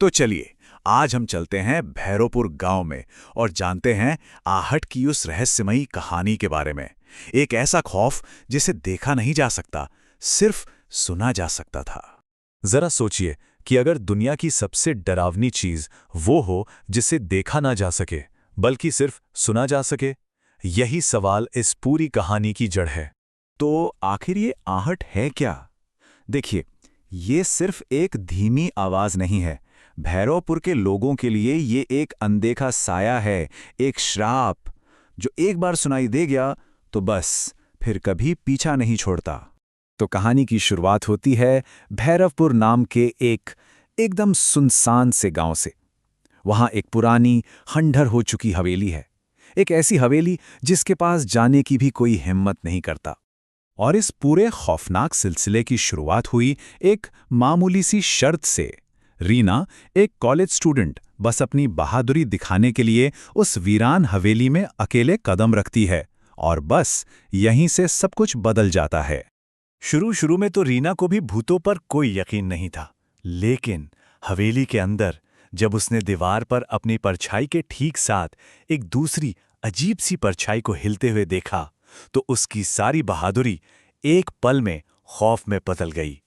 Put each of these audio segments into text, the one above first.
तो चलिए, आज हम चलते हैं भैरोपुर गांव में और जानते हैं आहट की उस रहस्यमयी कहानी के बारे में। एक ऐसा खौफ जिसे देखा नहीं जा सकता, सिर्फ सुना जा सकता था। जरा सोचिए कि अगर दुनिया की सबसे डरावनी चीज वो हो जिसे देखा ना जा सके, बल्कि सिर्फ सुना जा सके। यही सवाल इस पूरी कहानी की जड़ है। तो आखिर ये आहट है क्या? देखिए, ये सिर्फ एक धीमी आवाज नहीं है। भैरवपुर के लोगों के लिए ये एक अनदेखा साया है, एक श्राप जो एक बार सुनाई दे गया तो बस फिर कभी पीछा नहीं छोड़ता। तो कहानी की शुरुआत होती है भैरवपुर नाम के एकदम सुनसान से गांव से। वहां एक पुरानी खंडहर हो चुकी हवेली है, एक ऐसी हवेली जिसके पास जाने की भी कोई हिम्मत नहीं करता। और इस पूरे खौफनाक सिलसिले की शुरुआत हुई एक मामूली सी शर्त से। रीना, एक कॉलेज स्टूडेंट, बस अपनी बहादुरी दिखाने के लिए उस वीरान हवेली में अकेले कदम रखती है और बस यहीं से सब कुछ बदल जाता है। शुरू में तो रीना को भी भूतों पर कोई यकीन नहीं था, लेकिन हवेली के अंदर जब उसने दीवार पर अपनी परछाई के ठीक साथ एक दूसरी अजीब सी परछाई को हिलते हुए देखा, तो उसकी सारी बहादुरी एक पल में खौफ में बदल गई।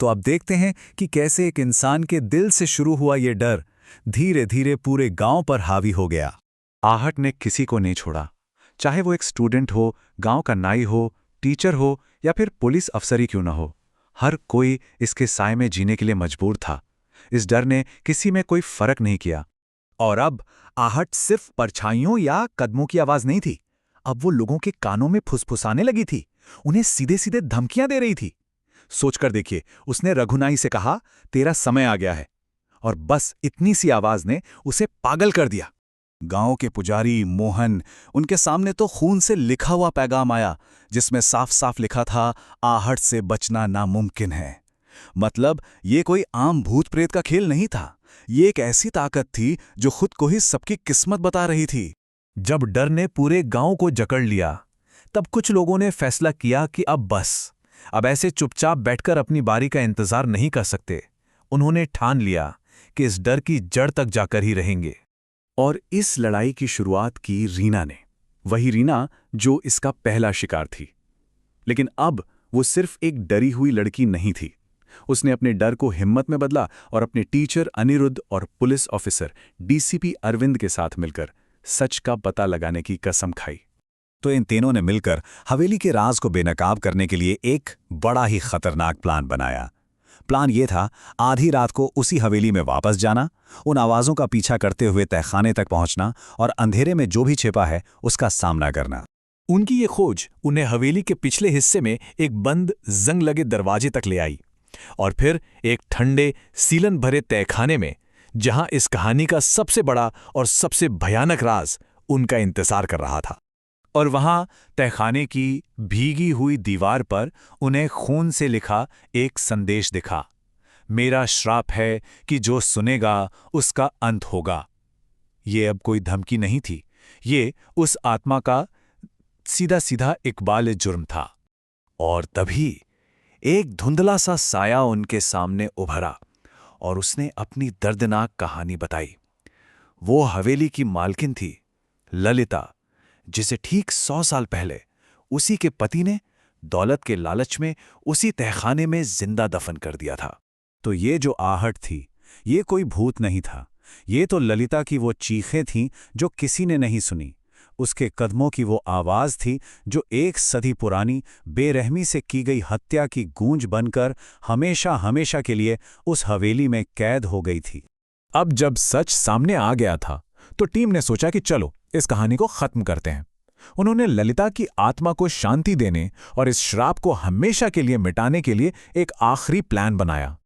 तो अब देखते हैं कि कैसे एक इंसान के दिल से शुरू हुआ ये डर धीरे धीरे पूरे गांव पर हावी हो गया। आहट ने किसी को नहीं छोड़ा, चाहे वो एक स्टूडेंट हो, गांव का नाई हो, टीचर हो या फिर पुलिस अफसर ही क्यों ना हो। हर कोई इसके साए में जीने के लिए मजबूर था। इस डर ने किसी में कोई फर्क नहीं किया। और अब आहट सिर्फ परछाइयों या कदमों की आवाज नहीं थी, अब वो लोगों के कानों में फुसफुसाने लगी थी, उन्हें सीधे सीधे धमकियां दे रही थी। सोचकर देखिए, उसने रघुनाई से कहा, तेरा समय आ गया है। और बस इतनी सी आवाज ने उसे पागल कर दिया। गांव के पुजारी मोहन, उनके सामने तो खून से लिखा हुआ पैगाम आया, जिसमें साफ साफ लिखा था, आहट से बचना नामुमकिन है। मतलब ये कोई आम भूत प्रेत का खेल नहीं था, ये एक ऐसी ताकत थी जो खुद को ही सबकी किस्मत बता रही थी। जब डर ने पूरे गांव को जकड़ लिया, तब कुछ लोगों ने फैसला किया कि अब ऐसे चुपचाप बैठकर अपनी बारी का इंतजार नहीं कर सकते। उन्होंने ठान लिया कि इस डर की जड़ तक जाकर ही रहेंगे। और इस लड़ाई की शुरुआत की रीना ने, वही रीना जो इसका पहला शिकार थी। लेकिन अब वो सिर्फ एक डरी हुई लड़की नहीं थी। उसने अपने डर को हिम्मत में बदला और अपने टीचर अनिरुद्ध और पुलिस ऑफिसर डीसीपी अरविंद के साथ मिलकर सच का पता लगाने की कसम खाई। तो इन तीनों ने मिलकर हवेली के राज को बेनकाब करने के लिए एक बड़ा ही खतरनाक प्लान बनाया। प्लान ये था, आधी रात को उसी हवेली में वापस जाना, उन आवाज़ों का पीछा करते हुए तहखाने तक पहुंचना और अंधेरे में जो भी छिपा है उसका सामना करना। उनकी ये खोज उन्हें हवेली के पिछले हिस्से में एक बंद जंग लगे दरवाजे तक ले आई और फिर एक ठंडे सीलन भरे तहखाने में, जहां इस कहानी का सबसे बड़ा और सबसे भयानक राज उनका इंतजार कर रहा था। और वहां तहखाने की भीगी हुई दीवार पर उन्हें खून से लिखा एक संदेश दिखा, मेरा श्राप है कि जो सुनेगा उसका अंत होगा। ये अब कोई धमकी नहीं थी, ये उस आत्मा का सीधा सीधा इकबाल जुर्म था। और तभी एक धुंधला सा साया उनके सामने उभरा और उसने अपनी दर्दनाक कहानी बताई। वो हवेली की मालकिन थी, ललिता, जिसे ठीक 100 साल पहले उसी के पति ने दौलत के लालच में उसी तहखाने में जिंदा दफन कर दिया था। तो ये जो आहट थी, ये कोई भूत नहीं था, ये तो ललिता की वो चीखें थीं जो किसी ने नहीं सुनी, उसके कदमों की वो आवाज थी जो एक सदी पुरानी बेरहमी से की गई हत्या की गूंज बनकर हमेशा हमेशा के लिए उस हवेली में कैद हो गई थी। अब जब सच सामने आ गया था, तो टीम ने सोचा कि चलो इस कहानी को खत्म करते हैं। उन्होंने ललिता की आत्मा को शांति देने और इस श्राप को हमेशा के लिए मिटाने के लिए एक आखिरी प्लान बनाया।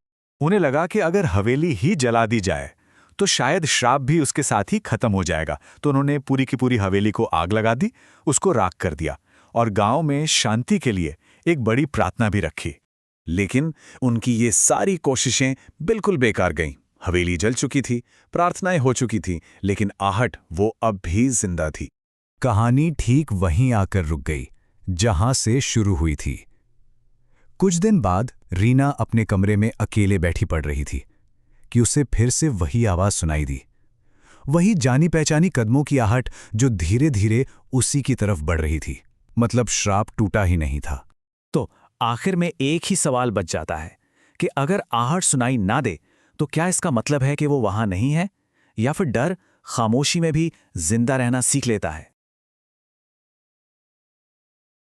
उन्हें लगा कि अगर हवेली ही जला दी जाए तो शायद श्राप भी उसके साथ ही खत्म हो जाएगा। तो उन्होंने पूरी की पूरी हवेली को आग लगा दी, उसको राख कर दिया और गांव में शांति के लिए एक बड़ी प्रार्थना भी रखी। लेकिन उनकी ये सारी कोशिशें बिल्कुल बेकार गईं। हवेली जल चुकी थी, प्रार्थनाएं हो चुकी थी, लेकिन आहट वो अब भी जिंदा थी। कहानी ठीक वहीं आकर रुक गई जहां से शुरू हुई थी। कुछ दिन बाद रीना अपने कमरे में अकेले बैठी पड़ रही थी। कि उसे फिर से वही आवाज सुनाई दी, वही जानी पहचानी कदमों की आहट जो धीरे धीरे उसी की तरफ बढ़ रही थी। मतलब श्राप टूटा ही नहीं था। तो आखिर में एक ही सवाल बच जाता है कि अगर आहट सुनाई ना दे तो क्या इसका मतलब है कि वो वहां नहीं है, या फिर डर खामोशी में भी जिंदा रहना सीख लेता है।